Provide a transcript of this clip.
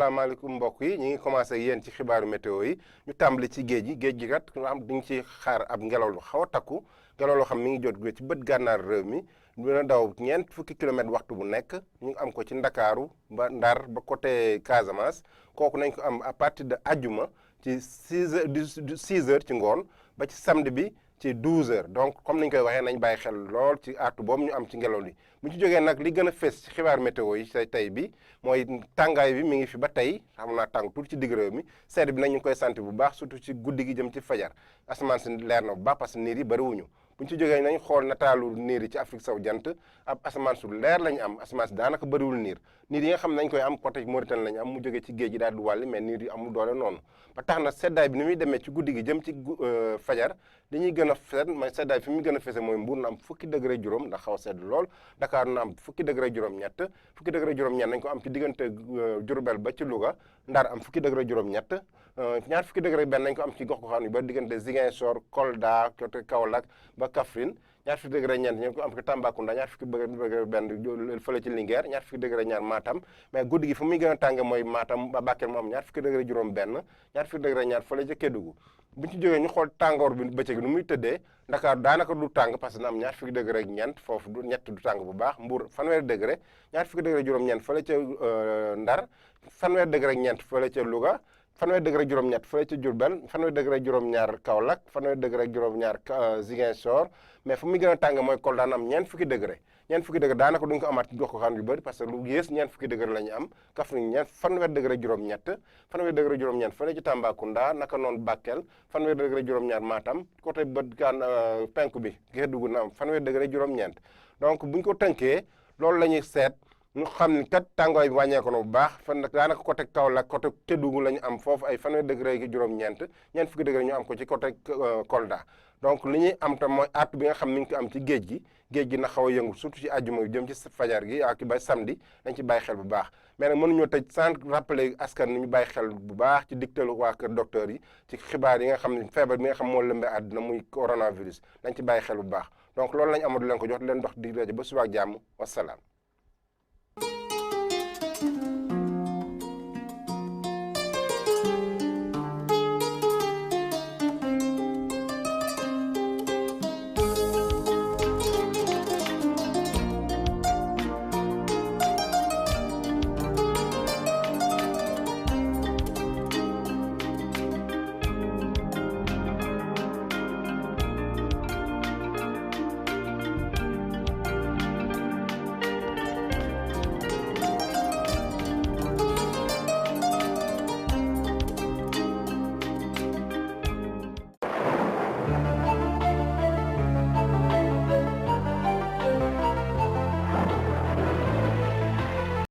asalaamaaleykum mbokk yi ñu ngi commencé ak yéen ci xibaaru météo yi ñu tàmbali ci géej gi kat nga xam dañu ci xaar ab ngelaw lu xaw a takku ngelaw loo xam mi ngi jot ci bët gànnaar réew mi dina daw ñeent fukki kilomètres waxtu bu nekk ñu am ko ci Ndakaaru ba Ndar ba côté Casamance kooku nañ ko am à partir de ajjuma ci 6 heures ci ngoon ba ci samedi bi ci 12 heures donc comme ni ñu koy waxee nañ bàyyi xel lool ci artu boobu ñu am ci ngelaw li bu ñu ci jógee nag li gën a fës ci xibaar météo yi tey bi mooy tàngaay bi mi ngi fi ba tey xam naa tàng tuuti ci digg réew mi sedd bi nag ñu ngi koy sant bu baax surtout ci guddi gi jëm ci fajar asamaan si leer na bu baax parce que niir yi bëriwuñu bu ñu ci jógee nañ xool nataalu niir yi ci Afrique sowu jant ab asamaan su leer lañu am asamaan si daanaka bëriwul niir yi nga xam ne nañ koy am côté Mauritanie lañu am mu jógee ci géej gi daal di wàlli mais niir yi amul doole noonu ba tax na seddaay bi ni muy demee ci guddi gi jëm ci fajar li ñuy gën a fet mooy seddaay fi muy gën a fese mooy Mbuur na am fukki degré juróom ndax xaw a sedd lool Dakar na am fukki degré juróom-ñett nañ ko am ci diggante Diourbel ba ci Louga Ndar am fukki degré juróom-ñett ñaar fukki degré benn nañ ko am ci gox goxaan yu ba diggante Ziguinchor Kolda côté Kaolack ba Kaffrine ñaar fukki degré ñeent ñu ko am ci Tambacounda ñaar fukki degré benn fële ci Linguère ñaar fukki degré ñaar Matam mais guddi gi fu muy gën a tànge mooy Matam ba Bakel mu am ñaar fukki degré juróom benn ñaar fukki degré ñaar fële ci Kédougou bu ñu ci jógee ñu xool tàngoor bi bëccëg nu muy tëddee Dakar daanaka du tàng parce que na am ñaar fukki degré ak ñeent foofu du ñett du tàng bu baax Mbour fanweeri degré ñaar fukki degré juróom-ñeent fële ca Ndar fanweeri degré ak ñeent fële ca Louga fanweeri degré juróom-ñett fële ca Diourbel fanweeri degré juróom-ñaar Kaolack fanweeri degré juróom-ñaar Ziguinchor mais fu muy gën a tàng mooy Kolda daan am ñeent fukki degré daanaka duñ ko amaat ci gox ko xam yu bëri parce que lu yées ñeent fukki degré la ñu am Kaffrine fanweeri degré juróom-ñett fanweeri degré juróom-ñeent fële ci Tambacounda naka noonu Bakel fanweeri degré juróom-ñaar Matam côté bët gaan penku bi Kédougou na am fanweeri degré juróom-ñeent donc buñ ko tënkee loolu la ñuy seet ñu xam ni kat tàngooy bi wàññeeku na bu baax fan nag daanaka côté Kaolack côté Kédougou la ñu am foofu ay fanweeri degré gi juróom-ñeent ñeent fukki degré ñu am ko ci côté Kolda donc li ñuy am tam mooy at bi nga xam mi ngi ko am ci géej gi na xaw a yëngu surtout ci àjjuma yu jëm ci fajar gi ak ba samedi dañ ci bàyyi xel bu baax mais nag mënuñoo tëj sans rappeler askan ni ñu bàyyi xel bu baax ci digtalu waa kër docteur yi ci xibaar yi nga xam ne feebar bi nga xam moo lëmbee àdduna muy coronavirus dañ ci bàyyi xel bu baax donc loolu lañ amatu leen ko jox leen dox di rajo ba suba ak jàmm wasalaam